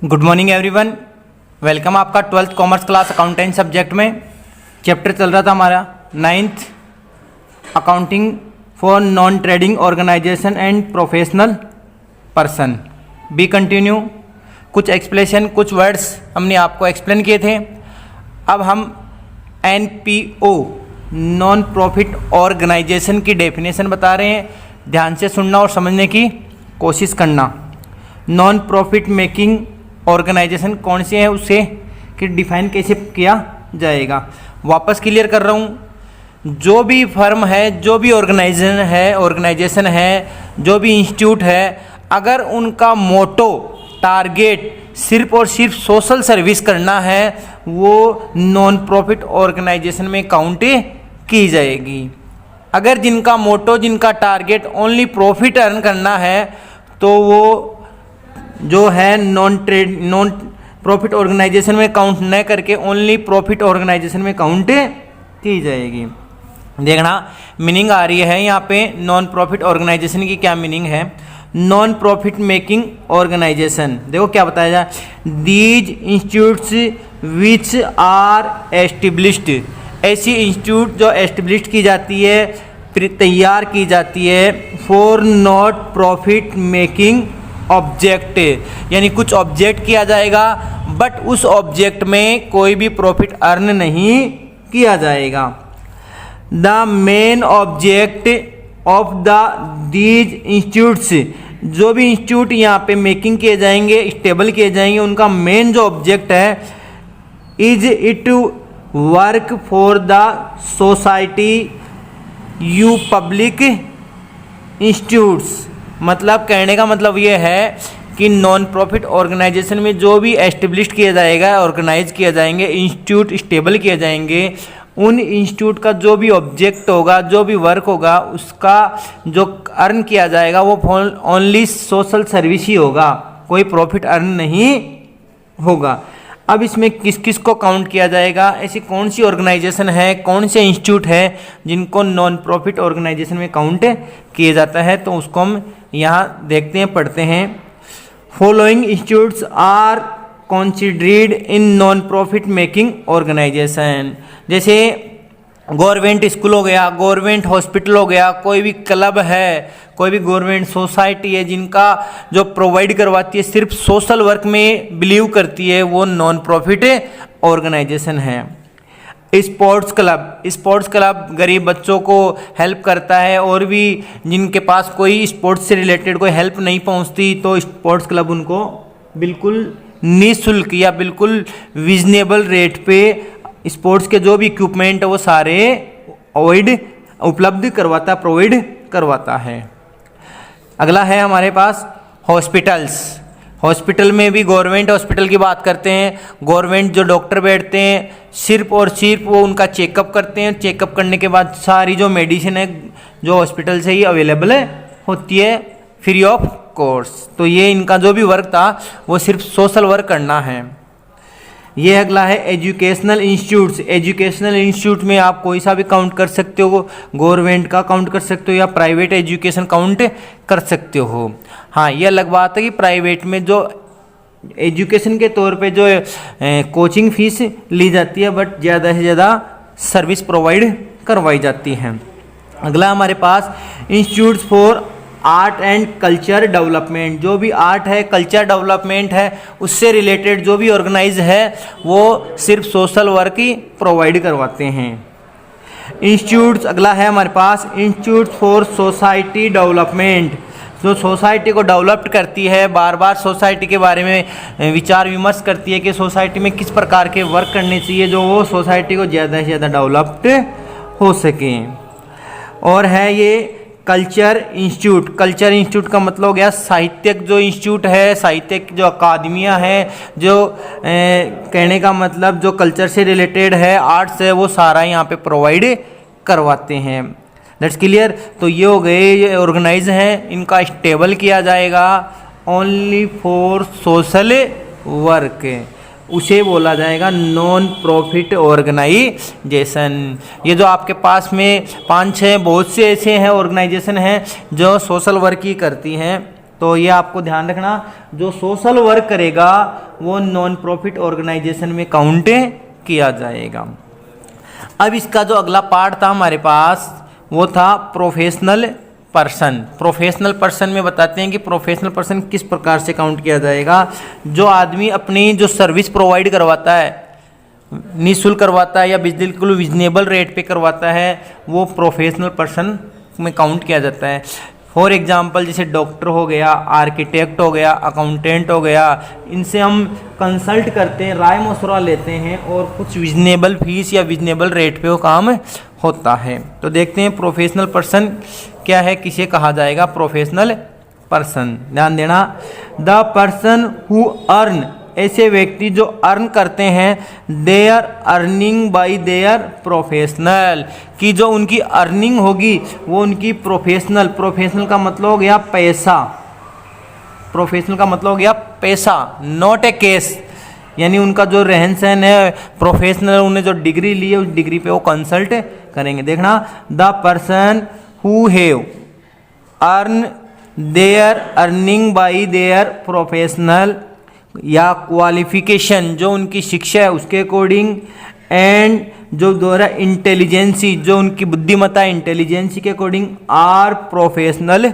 Good morning everyone, welcome आपका 12th commerce class accountant subject में। Chapter चल रहा था हमारा 9th accounting for non trading organization and professional person. We continue. कुछ एक्सप्लेनेशन, कुछ वर्ड्स हमने आपको एक्सप्लेन किए थे। अब हम NPO नॉन प्रॉफिट ऑर्गेनाइजेशन की डेफिनेशन बता रहे हैं। ध्यान से सुनना और समझने की कोशिश करना। नॉन प्रॉफिट मेकिंग ऑर्गेनाइजेशन कौन से है, उसे कि डिफाइन कैसे किया जाएगा। वापस क्लियर कर रहा हूँ, जो भी फर्म है, जो भी ऑर्गेनाइजेशन है, जो भी इंस्टीट्यूट है, अगर उनका मोटो टारगेट सिर्फ और सिर्फ सोशल सर्विस करना है, वो नॉन प्रॉफिट ऑर्गेनाइजेशन में काउंट की जाएगी। अगर जिनका मोटो, जिनका टारगेट ओनली प्रॉफिट अर्न करना है, तो वो जो है नॉन प्रॉफिट ऑर्गेनाइजेशन में काउंट न करके ओनली प्रॉफिट ऑर्गेनाइजेशन में काउंट की जाएगी। देखना मीनिंग आ रही है यहाँ पे नॉन प्रॉफिट ऑर्गेनाइजेशन की क्या मीनिंग है। नॉन प्रॉफिट मेकिंग ऑर्गेनाइजेशन, देखो क्या बताया जाए। These institutes which are established, ऐसी इंस्टीट्यूट जो एस्टेब्लिश की जाती है, तैयार की जाती है for not profit making object, यानी कुछ ऑब्जेक्ट किया जाएगा बट उस ऑब्जेक्ट में कोई भी प्रॉफिट अर्न नहीं किया जाएगा। The main object of the these institutes, जो भी इंस्टीट्यूट यहाँ पे मेकिंग किए जाएंगे, स्टेबल किए जाएंगे, उनका मेन जो ऑब्जेक्ट है is it work for the society you public institutes. मतलब कहने का मतलब ये है कि नॉन प्रॉफिट ऑर्गेनाइजेशन में जो भी एस्टेब्लिश किया जाएगा, ऑर्गेनाइज किया जाएंगे, इंस्टीट्यूट स्टेबल किए जाएंगे, उन इंस्टीट्यूट का जो भी ऑब्जेक्ट होगा, जो भी वर्क होगा, उसका जो अर्न किया जाएगा वो ओनली सोशल सर्विस ही होगा, कोई प्रॉफिट अर्न नहीं होगा। अब इसमें किस किस को काउंट किया जाएगा, ऐसी कौन सी ऑर्गेनाइजेशन है, कौन से इंस्टीट्यूट है जिनको नॉन प्रॉफिट ऑर्गेनाइजेशन में काउंट किया जाता है, तो उसको हम यहाँ देखते हैं, पढ़ते हैं। Following institutes are considered in non profit making organization. जैसे गवर्नमेंट स्कूल हो गया, गवर्नमेंट हॉस्पिटल हो गया, कोई भी क्लब है, कोई भी गवर्नमेंट सोसाइटी है जिनका जो प्रोवाइड करवाती है, सिर्फ सोशल वर्क में बिलीव करती है, वो नॉन प्रॉफिट ऑर्गेनाइजेशन है। स्पोर्ट्स क्लब गरीब बच्चों को हेल्प करता है, और भी जिनके पास कोई स्पोर्ट्स से रिलेटेड कोई हेल्प नहीं पहुंचती, तो स्पोर्ट्स क्लब उनको बिल्कुल निःशुल्क या बिल्कुल रीजनेबल रेट पे स्पोर्ट्स के जो भी इक्विपमेंट है वो सारे उपलब्ध करवाता, प्रोवाइड करवाता है। अगला है हमारे पास हॉस्पिटल्स। हॉस्पिटल में भी गवर्नमेंट हॉस्पिटल की बात करते हैं। गवर्नमेंट जो डॉक्टर बैठते हैं, सिर्फ और सिर्फ वो उनका चेकअप करते हैं। चेकअप करने के बाद सारी जो मेडिसिन है जो हॉस्पिटल से ही अवेलेबल होती है फ्री ऑफ कॉस्ट। तो ये इनका जो भी वर्क था वो सिर्फ सोशल वर्क करना है। ये अगला है एजुकेशनल इंस्टीट्यूट्स। एजुकेशनल इंस्टीट्यूट में आप कोई सा भी काउंट कर सकते हो, गवर्नमेंट का काउंट कर सकते हो या प्राइवेट एजुकेशन काउंट कर सकते हो। हाँ, ये अलग बात है कि प्राइवेट में जो एजुकेशन के तौर पे जो कोचिंग फीस ली जाती है, बट ज़्यादा से ज़्यादा सर्विस प्रोवाइड करवाई जाती है। अगला हमारे पास institutes for art and culture development. जो भी आर्ट है, कल्चर डेवलपमेंट है, उससे रिलेटेड जो भी ऑर्गेनाइज है वो सिर्फ सोशल वर्क ही प्रोवाइड करवाते हैं। इंस्टीट्यूट्स अगला है हमारे पास इंस्टीट्यूट फॉर सोसाइटी डेवलपमेंट, जो सोसाइटी को डेवलप करती है, बार बार सोसाइटी के बारे में विचार विमर्श करती है कि सोसाइटी में किस प्रकार के वर्क करने चाहिए जो वो सोसाइटी को ज़्यादा से ज़्यादा डेवलप्ड हो सके। और है ये कल्चर इंस्टीट्यूट। कल्चर इंस्टीट्यूट का मतलब हो गया साहित्यक जो इंस्टीट्यूट है, साहित्यक जो अकादमियाँ हैं, जो कहने का मतलब जो कल्चर से रिलेटेड है, आर्ट्स है, वो सारा यहाँ पे प्रोवाइड करवाते हैं। That's clear. तो ये हो गए, ये ऑर्गेनाइज हैं, इनका स्टेबल किया जाएगा ओनली फॉर सोशल वर्क, उसे बोला जाएगा नॉन प्रॉफिट ऑर्गेनाइजेशन। ये जो आपके पास में 5-6 बहुत से ऐसे हैं ऑर्गेनाइजेशन हैं जो सोशल वर्क ही करती हैं, तो ये आपको ध्यान रखना, जो सोशल वर्क करेगा वो नॉन प्रॉफिट ऑर्गेनाइजेशन में काउंट किया जाएगा। अब इसका जो अगला पार्ट था हमारे पास वो था प्रोफेशनल पर्सन। प्रोफेशनल पर्सन में बताते हैं कि प्रोफेशनल पर्सन किस प्रकार से काउंट किया जाएगा। जो आदमी अपनी जो सर्विस प्रोवाइड करवाता है, निःशुल्क करवाता है या बिल्कुल रिजनेबल रेट पे करवाता है, वो प्रोफेशनल पर्सन में काउंट किया जाता है। फॉर एग्जांपल जैसे डॉक्टर हो गया, आर्किटेक्ट हो गया, अकाउंटेंट हो गया, इनसे हम कंसल्ट करते हैं, राय मशवरा लेते हैं और कुछ रिजनेबल फीस या रिजनेबल रेट पे वो काम होता है। तो देखते हैं प्रोफेशनल पर्सन क्या है, किसे कहा जाएगा प्रोफेशनल पर्सन। ध्यान देना, द पर्सन हु अर्न, ऐसे व्यक्ति जो अर्न करते हैं their earning by their professional, कि जो उनकी अर्निंग होगी वो उनकी प्रोफेशनल का मतलब हो गया पैसा, प्रोफेशनल का मतलब हो गया पैसा, नॉट ए केस, यानी उनका जो रहन सहन है प्रोफेशनल, उन्हें जो डिग्री ली है उस डिग्री पे वो कंसल्ट करेंगे। देखना, the person who have earn there earning by their professional या क्वालिफिकेशन, जो उनकी शिक्षा है उसके अकॉर्डिंग, एंड जो द्वारा इंटेलिजेंसी, जो उनकी बुद्धिमत्ता इंटेलिजेंसी के according, are professional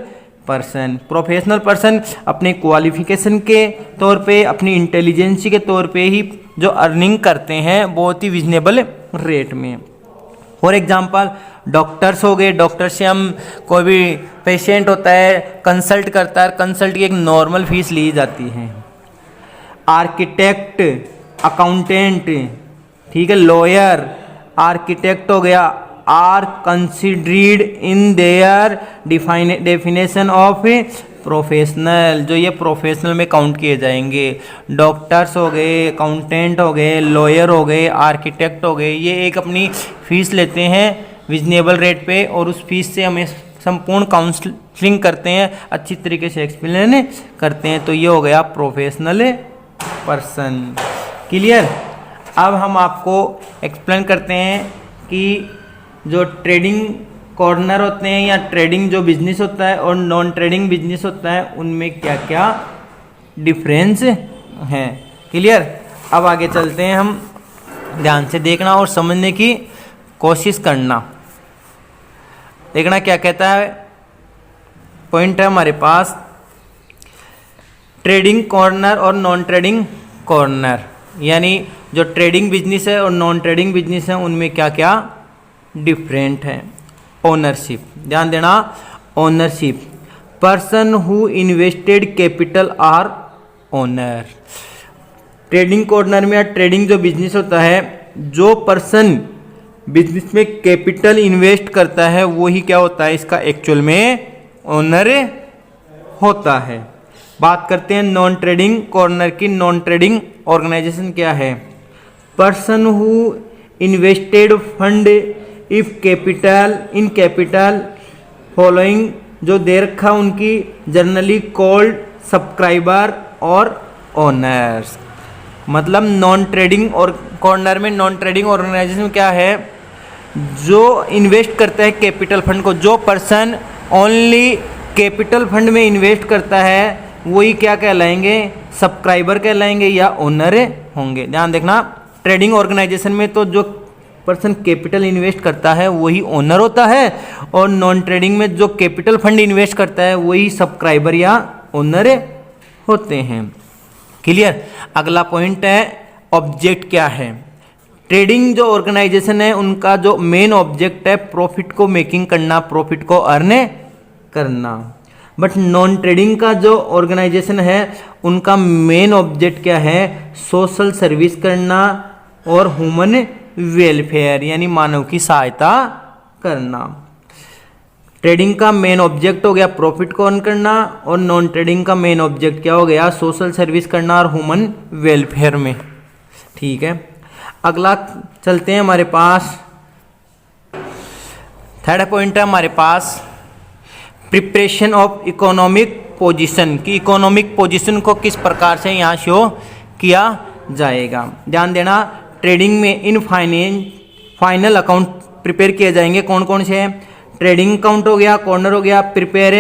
person. Professional person अपने क्वालिफिकेशन के तौर पे, अपनी इंटेलिजेंसी के तौर पे ही जो अर्निंग करते हैं बहुत ही रिजनेबल रेट में। फॉर एग्जांपल डॉक्टर्स हो गए, डॉक्टर से हम कोई भी पेशेंट होता है कंसल्ट करता है, कंसल्ट की एक नॉर्मल फीस ली जाती है। आर्किटेक्ट, अकाउंटेंट, ठीक है, लॉयर, आर्किटेक्ट हो गया, are considered in their definition of professional, जो ये प्रोफेशनल में काउंट किए जाएंगे। डॉक्टर्स हो गए, अकाउंटेंट हो गए, लॉयर हो गए, आर्किटेक्ट हो गए, ये एक अपनी फीस लेते हैं रिजनेबल रेट पे और उस फीस से हमें संपूर्ण काउंसलिंग करते हैं, अच्छी तरीके से एक्सप्लेन करते हैं। तो ये हो गया प्रोफेशनल पर्सन। क्लियर। अब हम आपको एक्सप्लेन करते हैं कि जो ट्रेडिंग कॉर्नर होते हैं या ट्रेडिंग जो बिजनेस होता है और नॉन ट्रेडिंग बिजनेस होता है उनमें क्या क्या डिफरेंस हैं। क्लियर। अब आगे चलते हैं, हम ध्यान से देखना और समझने की कोशिश करना। देखना क्या कहता है, पॉइंट है हमारे पास ट्रेडिंग कॉर्नर और नॉन ट्रेडिंग कॉर्नर, यानी जो ट्रेडिंग बिजनेस है और नॉन ट्रेडिंग बिजनेस है उनमें क्या क्या डिफरेंट है। ओनरशिप, ध्यान देना, ownership, person who invested capital R owner. Trading corner में या ट्रेडिंग जो बिजनेस होता है, जो पर्सन बिजनेस में कैपिटल इन्वेस्ट करता है वही क्या होता है, इसका एक्चुअल में ओनर होता है। बात करते हैं नॉन ट्रेडिंग कॉर्नर की। नॉन ट्रेडिंग ऑर्गेनाइजेशन क्या है, person who invested fund if capital in capital following, जो दे रखा उनकी जनरली कॉल्ड सब्सक्राइबर और ओनर्स। मतलब नॉन ट्रेडिंग और कॉर्नर में नॉन ट्रेडिंग ऑर्गेनाइजेशन क्या है, जो इन्वेस्ट करता है कैपिटल फंड को, जो पर्सन ओनली कैपिटल फंड में इन्वेस्ट करता है वही क्या कहलाएंगे, सब्सक्राइबर कहलाएंगे या ओनर होंगे। ध्यान देखना, ट्रेडिंग ऑर्गेनाइजेशन में तो जो पर्सन कैपिटल इन्वेस्ट करता है वही ओनर होता है और नॉन ट्रेडिंग में जो कैपिटल फंड इन्वेस्ट करता है वही सब्सक्राइबर या ओनर होते हैं। क्लियर। अगला पॉइंट है ऑब्जेक्ट क्या है। ट्रेडिंग जो ऑर्गेनाइजेशन है उनका जो मेन ऑब्जेक्ट है प्रॉफिट को मेकिंग करना, प्रॉफिट को अर्न करना। बट नॉन ट्रेडिंग का जो ऑर्गेनाइजेशन है उनका मेन ऑब्जेक्ट क्या है, सोशल सर्विस करना और ह्यूमन वेलफेयर यानी मानव की सहायता करना। ट्रेडिंग का मेन ऑब्जेक्ट हो गया प्रॉफिट को अर्न करना और नॉन ट्रेडिंग का मेन ऑब्जेक्ट क्या हो गया, सोशल सर्विस करना और ह्यूमन वेलफेयर में। ठीक है। अगला चलते हैं हमारे पास, थर्ड पॉइंट है हमारे पास प्रिपरेशन ऑफ इकोनॉमिक पोजीशन, कि इकोनॉमिक पोजीशन को किस प्रकार से यहाँ शो किया जाएगा। ध्यान देना, ट्रेडिंग में इन फाइनल अकाउंट प्रिपेयर किए जाएंगे। कौन कौन से हैं, ट्रेडिंग अकाउंट हो गया, कॉर्नर हो गया, प्रिपेयर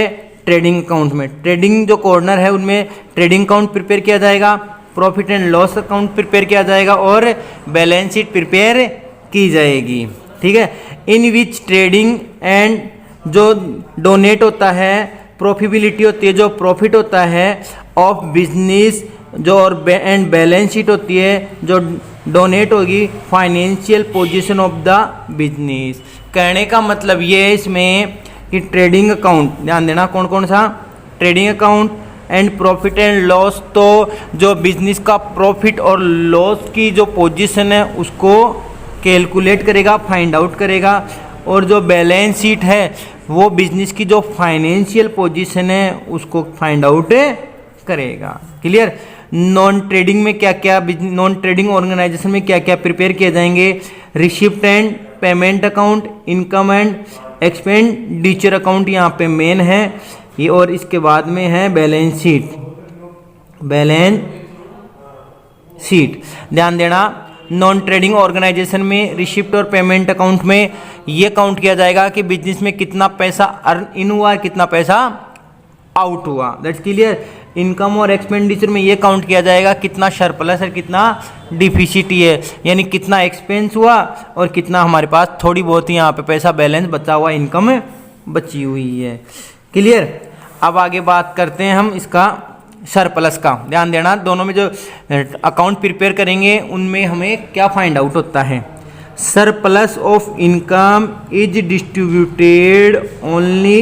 ट्रेडिंग अकाउंट में, ट्रेडिंग जो कॉर्नर है उनमें ट्रेडिंग अकाउंट प्रिपेयर किया जाएगा, profit and loss account prepare किया जाएगा और बैलेंस शीट प्रिपेयर की जाएगी। ठीक है, इन विच ट्रेडिंग एंड जो डोनेट होता है, प्रॉफिटेबिलिटी होती है, जो प्रॉफिट होता है ऑफ बिजनेस जो और एंड बैलेंस शीट होती है जो डोनेट होगी financial position of the business. कहने का मतलब ये है इसमें कि ट्रेडिंग अकाउंट, ध्यान देना कौन कौन सा, trading account and profit and loss, तो जो बिजनेस का प्रॉफिट और लॉस की जो पोजीशन है उसको कैलकुलेट करेगा, फाइंड आउट करेगा, और जो बैलेंस शीट है वो बिजनेस की जो फाइनेंशियल पोजीशन है उसको फाइंड आउट करेगा। क्लियर। नॉन ट्रेडिंग में क्या क्या, नॉन ट्रेडिंग ऑर्गेनाइजेशन में क्या क्या प्रिपेयर किए जाएंगे, receipt and payment account, income and expenditure account यहाँ पे मेन है ये, और इसके बाद में है बैलेंस शीट, बैलेंस शीट। ध्यान देना, नॉन ट्रेडिंग ऑर्गेनाइजेशन में रिसिप्ट और पेमेंट अकाउंट में ये काउंट किया जाएगा कि बिजनेस में कितना पैसा अर्न इन हुआ, कितना पैसा आउट हुआ। That's clear. इनकम और एक्सपेंडिचर में ये काउंट किया जाएगा कितना सरप्लस है, कितना डिफिसिटी है, यानी कितना एक्सपेंस हुआ और कितना हमारे पास थोड़ी बहुत ही यहाँ पे पैसा बैलेंस बचा हुआ, इनकम बची हुई है। क्लियर। अब आगे बात करते हैं हम इसका सरप्लस का। ध्यान देना, दोनों में जो अकाउंट प्रिपेयर करेंगे उनमें हमें क्या फाइंड आउट होता है, surplus of income is distributed only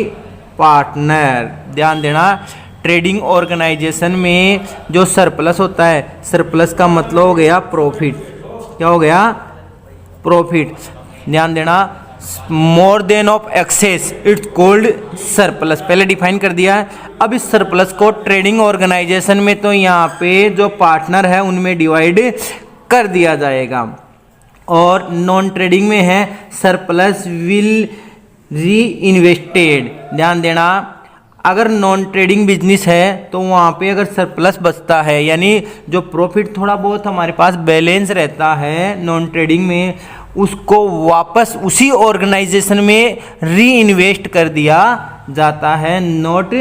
partner. ध्यान देना, ट्रेडिंग ऑर्गेनाइजेशन में जो सरप्लस होता है, सरप्लस का मतलब हो गया प्रॉफिट, क्या हो गया, प्रॉफिट। ध्यान देना, more than of excess it's called surplus, पहले डिफाइन कर दिया है। अब इस सरप्लस को ट्रेडिंग ऑर्गेनाइजेशन में तो यहाँ पे जो पार्टनर है उनमें डिवाइड कर दिया जाएगा, और नॉन ट्रेडिंग में है सरप्लस विल री इन्वेस्टेड। ध्यान देना, अगर नॉन ट्रेडिंग बिजनेस है तो वहाँ पे अगर सरप्लस बचता है, यानी जो प्रॉफिट थोड़ा बहुत हमारे पास बैलेंस रहता है नॉन ट्रेडिंग में, उसको वापस उसी ऑर्गेनाइजेशन में री इन्वेस्ट कर दिया जाता है, नॉट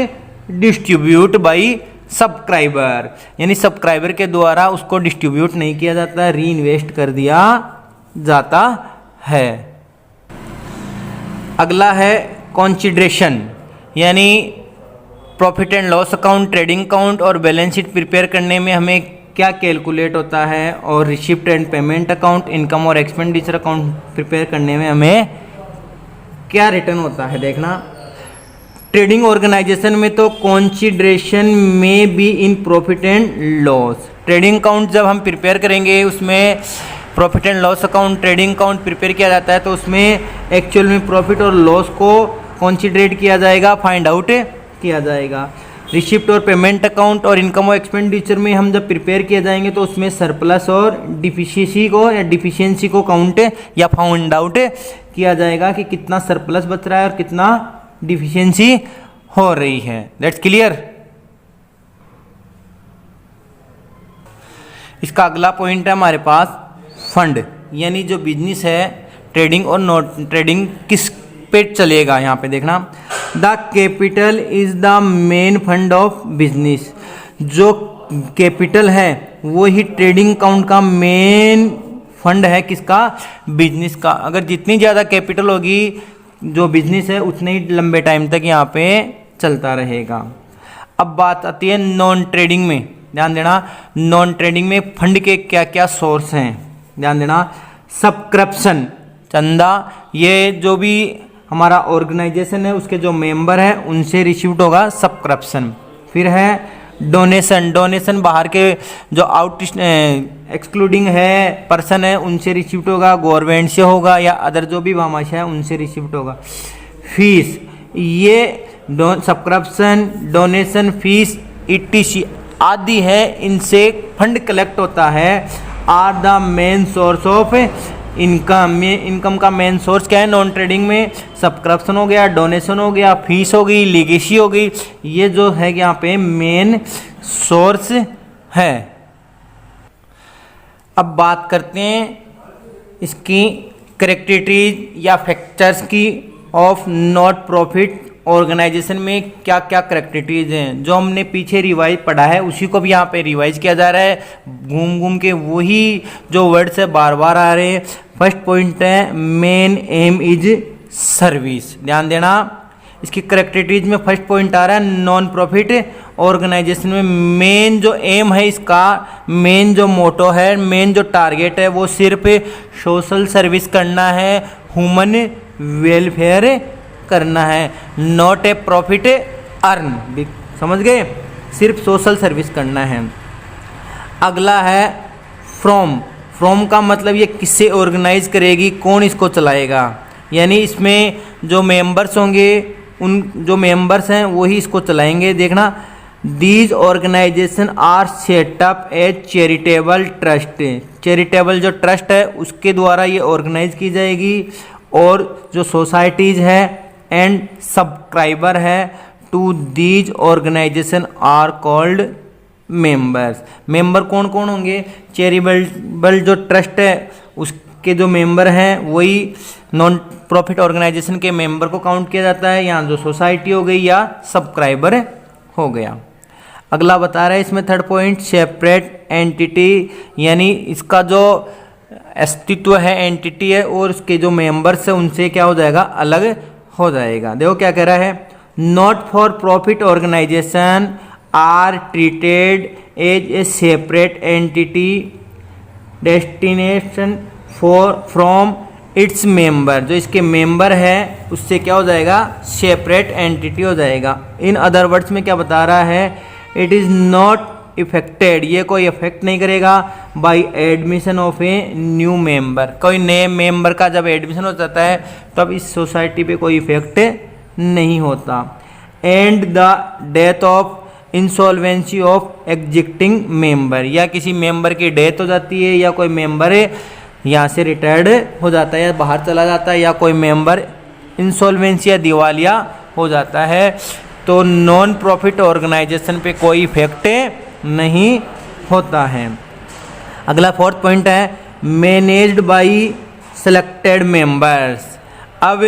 डिस्ट्रीब्यूट बाई सब्सक्राइबर, यानी सब्सक्राइबर के द्वारा उसको डिस्ट्रीब्यूट नहीं किया जाता, री इन्वेस्ट कर दिया जाता है। अगला है कंसीडरेशन, यानी profit and loss account, trading account और बैलेंस शीट प्रिपेयर करने में हमें क्या कैलकुलेट होता है, और receipt and payment account, income और एक्सपेंडिचर अकाउंट प्रिपेयर करने में हमें क्या रिटर्न होता है। देखना, ट्रेडिंग ऑर्गेनाइजेशन में तो कंसीडरेशन में be in profit and loss. Trading account जब हम प्रिपेयर करेंगे उसमें profit and loss account, trading account prepare किया जाता है तो उसमें एक्चुअल में प्रॉफिट और लॉस को कंसीडरेट किया जाएगा, फाइंड आउट किया जाएगा। रिसिप्ट और पेमेंट अकाउंट और इनकम और एक्सपेंडिचर में हम जब प्रिपेयर किए जाएंगे तो उसमें सरप्लस और डिफिशिएंसी को या डिफिशिएंसी को काउंट या फाइंड आउट किया जाएगा कि कितना सरप्लस बच रहा है और कितना डिफिशिएंसी हो रही है। That's clear. इसका अगला पॉइंट है हमारे पास फंड, यानी जो बिजनेस है ट्रेडिंग और नॉन ट्रेडिंग किस पे चलेगा। यहाँ पे देखना, the capital is the main fund of business. जो कैपिटल है वो ही ट्रेडिंग अकाउंट का मेन फंड है, किसका, बिजनेस का। अगर जितनी ज़्यादा कैपिटल होगी जो बिजनेस है उतने ही लंबे टाइम तक यहाँ पे चलता रहेगा। अब बात आती है नॉन ट्रेडिंग में। ध्यान देना, नॉन ट्रेडिंग में फंड के क्या क्या सोर्स हैं। ध्यान देना, सब्सक्रिप्शन, चंदा, ये जो भी हमारा ऑर्गेनाइजेशन है उसके जो मेंबर है उनसे रिसीव्ड होगा सब्सक्रिप्शन। फिर है डोनेशन, डोनेशन बाहर के जो आउट एक्सक्लूडिंग है पर्सन है उनसे रिसीव्ड होगा, गवर्नमेंट से होगा या अदर जो भी भामाशाह है उनसे रिसीव्ड होगा। फीस, ये सब्सक्रिप्शन, डोनेशन, फीस, ईटीसी आदि है, इनसे फंड कलेक्ट होता है। Are the main source of income, में इनकम का मेन सोर्स क्या है नॉन ट्रेडिंग में, सब्सक्रिप्शन हो गया, डोनेशन हो गया, फीस हो गई, लीगेसी हो गई, ये जो है यहाँ पे मेन सोर्स है। अब बात करते हैं इसकी कैरेक्टरिस्टिक या फैक्टर्स की ऑफ नॉट प्रॉफिट ऑर्गेनाइजेशन में क्या क्या करेक्टरिटीज हैं, जो हमने पीछे रिवाइज पढ़ा है उसी को भी यहाँ पे रिवाइज किया जा रहा है। घूम घूम के वही जो वर्ड्स है बार बार आ रहे हैं। फर्स्ट पॉइंट है मेन एम इज सर्विस, ध्यान देना। इसकी करेक्टरिटीज में फर्स्ट पॉइंट आ रहा है नॉन प्रॉफिट ऑर्गेनाइजेशन में मेन जो एम है, इसका मेन जो मोटो है, मेन जो टारगेट है वो सिर्फ सोशल सर्विस करना है, ह्यूमन वेलफेयर करना है, नॉट ए प्रॉफिट अर्न। समझ गए, सिर्फ सोशल सर्विस करना है। अगला है फ्रॉम। फ्रॉम का मतलब ये किससे ऑर्गेनाइज करेगी, कौन इसको चलाएगा, यानी इसमें जो मेंबर्स होंगे, उन जो मेंबर्स हैं वही इसको चलाएंगे। देखना, these organization are set up as charitable trust. Charitable जो ट्रस्ट है उसके द्वारा ये ऑर्गेनाइज की जाएगी। और जो सोसाइटीज़ है एंड सब्सक्राइबर है to these organization are called members. Member कौन कौन होंगे, चैरिटेबल जो ट्रस्ट है उसके जो मेंबर हैं वही नॉन प्रॉफिट ऑर्गेनाइजेशन के मेंबर को काउंट किया जाता है। यहाँ जो सोसाइटी हो गई या सब्सक्राइबर हो गया। अगला बता रहा है इसमें थर्ड पॉइंट सेपरेट एंटिटी, यानी इसका जो अस्तित्व है, एंटिटी है, और उसके जो मेंबर्स है उनसे क्या हो जाएगा, अलग हो जाएगा। देखो क्या कह रहा है, not for profit organization are treated as a separate entity destination for from its member. जो इसके मेंबर है उससे क्या हो जाएगा, सेपरेट एंटिटी हो जाएगा। इन अदर वर्ड्स में क्या बता रहा है, इट इज़ नॉट इफेक्टेड, ये कोई इफेक्ट नहीं करेगा by admission of a new member. कोई नए मेंबर का जब एडमिशन हो जाता है तब इस सोसाइटी पे कोई इफेक्ट नहीं होता। And the death of insolvency of existing member, या किसी मेंबर की डेथ हो जाती है या कोई मेंबर यहाँ से रिटायर्ड हो जाता है या बाहर चला जाता है या कोई मेंबर इंसॉल्वेंसी या दिवालिया हो जाता है, तो नॉन प्रॉफिट ऑर्गेनाइजेशन पे कोई इफेक्ट नहीं होता है। अगला फोर्थ पॉइंट है मैनेज्ड बाय सेलेक्टेड मेंबर्स। अब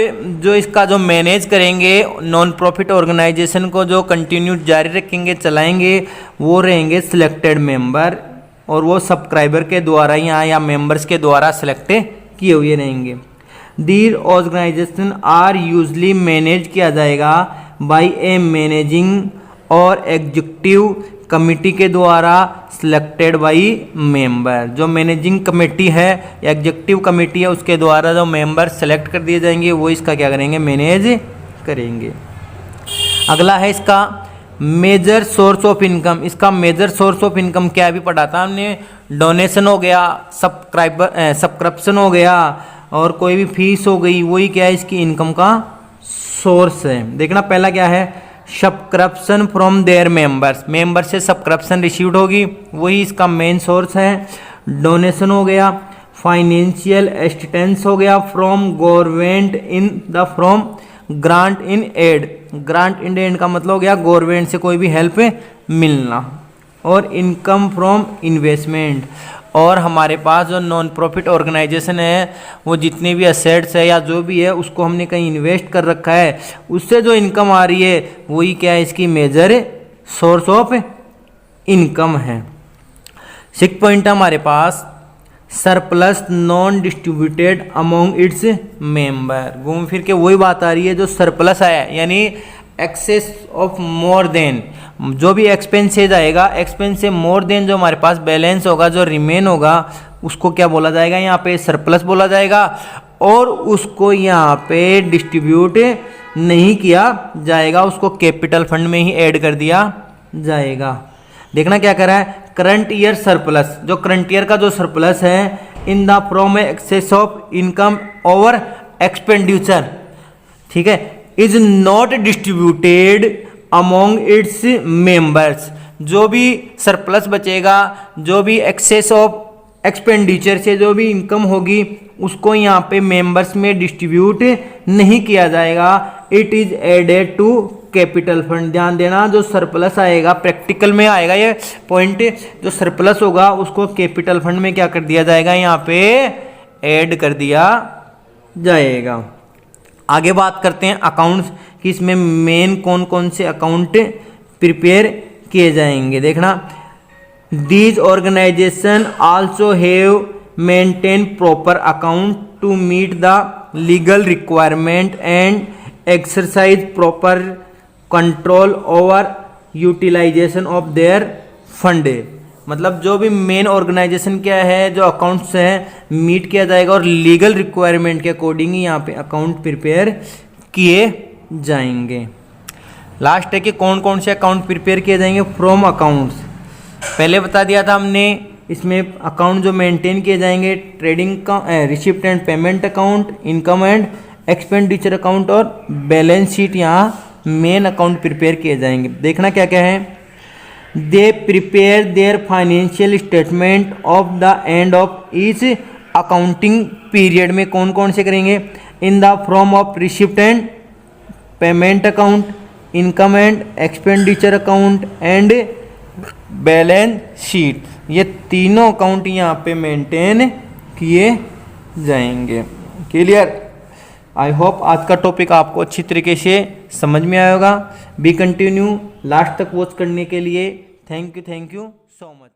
जो इसका जो मैनेज करेंगे नॉन प्रॉफिट ऑर्गेनाइजेशन को, जो कंटिन्यू जारी रखेंगे, चलाएंगे, वो रहेंगे सिलेक्टेड मेंबर, और वो सब्सक्राइबर के द्वारा या मेंबर्स के द्वारा सेलेक्ट किए हुए रहेंगे। These organization are usually manage किया जाएगा बाय ए मैनेजिंग और एग्जीक्यूटिव कमिटी के द्वारा सिलेक्टेड बाय मेंबर। जो मैनेजिंग कमेटी है या एग्जीक्यूटिव कमेटी है उसके द्वारा जो मेंबर सेलेक्ट कर दिए जाएंगे वो इसका क्या करेंगे, मैनेज करेंगे। अगला है इसका मेजर सोर्स ऑफ इनकम। इसका मेजर सोर्स ऑफ इनकम क्या भी पढ़ा था हमने, डोनेशन हो गया, सब्सक्रिप्शन हो गया, और कोई भी फीस हो गई, वही क्या है इसकी इनकम का सोर्स है। देखना पहला क्या है, subscription from there members, member से सब्सक्रिप्शन रिसीव्ड होगी, वही इसका मेन सोर्स है। डोनेशन हो गया, फाइनेंशियल असिस्टेंस हो गया from government in the from grant in aid. Grant in aid का मतलब हो गया गवर्नमेंट से कोई भी हेल्प मिलना। और इनकम फ्रॉम इन्वेस्टमेंट, और हमारे पास जो नॉन प्रॉफिट ऑर्गेनाइजेशन है वो जितने भी असेट्स है या जो भी है उसको हमने कहीं इन्वेस्ट कर रखा है, उससे जो इनकम आ रही है वही क्या है, इसकी मेजर सोर्स ऑफ इनकम है। सिक्स पॉइंट हमारे पास surplus non distributed among its member. घूम फिर के वही बात आ रही है, जो सरप्लस आया यानी एक्सेस ऑफ मोर देन, जो भी एक्सपेंसेज आएगा, एक्सपेंस से मोर देन जो हमारे पास बैलेंस होगा, जो रिमेन होगा, उसको क्या बोला जाएगा, यहाँ पे सरप्लस बोला जाएगा। और उसको यहाँ पे डिस्ट्रीब्यूट नहीं किया जाएगा, उसको कैपिटल फंड में ही ऐड कर दिया जाएगा। देखना क्या कर रहा है, करंट ईयर सरप्लस, जो करंट ईयर का जो सरप्लस है in the from excess of income over expenditure, ठीक है, is not distributed among its members. जो भी सरप्लस बचेगा, जो भी एक्सेस ऑफ एक्सपेंडिचर से जो भी इनकम होगी, उसको यहाँ पे मेंबर्स में डिस्ट्रीब्यूट नहीं किया जाएगा। It is added to capital fund. ध्यान देना, जो सरप्लस आएगा, प्रैक्टिकल में आएगा ये पॉइंट, जो सरप्लस होगा उसको कैपिटल फंड में क्या कर दिया जाएगा, यहाँ पे ऐड कर दिया जाएगा। आगे बात करते हैं अकाउंट्स कि इसमें मेन कौन कौन से अकाउंट प्रिपेयर किए जाएंगे। देखना, these organisation also have maintain proper account to meet the legal requirement and exercise proper control over utilisation of their fund. मतलब जो भी मेन ऑर्गेनाइजेशन क्या है, जो अकाउंट्स हैं मीट किया जाएगा और लीगल रिक्वायरमेंट के अकॉर्डिंग ही यहाँ पे अकाउंट प्रिपेयर किए जाएंगे। लास्ट है कि कौन कौन से अकाउंट प्रिपेयर किए जाएंगे फ्रॉम अकाउंट्स। पहले बता दिया था हमने, इसमें अकाउंट जो मेंटेन किए जाएंगे ट्रेडिंग का receipt and payment account, income and expenditure account और बैलेंस शीट, यहाँ मेन अकाउंट प्रिपेयर किए जाएंगे। देखना क्या क्या है, they prepare their financial statement of the end of each accounting period में कौन कौन से करेंगे, in the form of receipt and payment account, income and expenditure account and balance sheet. ये तीनों अकाउंट यहाँ पे मेंटेन किए जाएंगे। क्लियर? आई होप आज का टॉपिक आपको अच्छी तरीके से समझ में आएगा। बी कंटिन्यू लास्ट तक वॉच करने के लिए थैंक यू सो मच।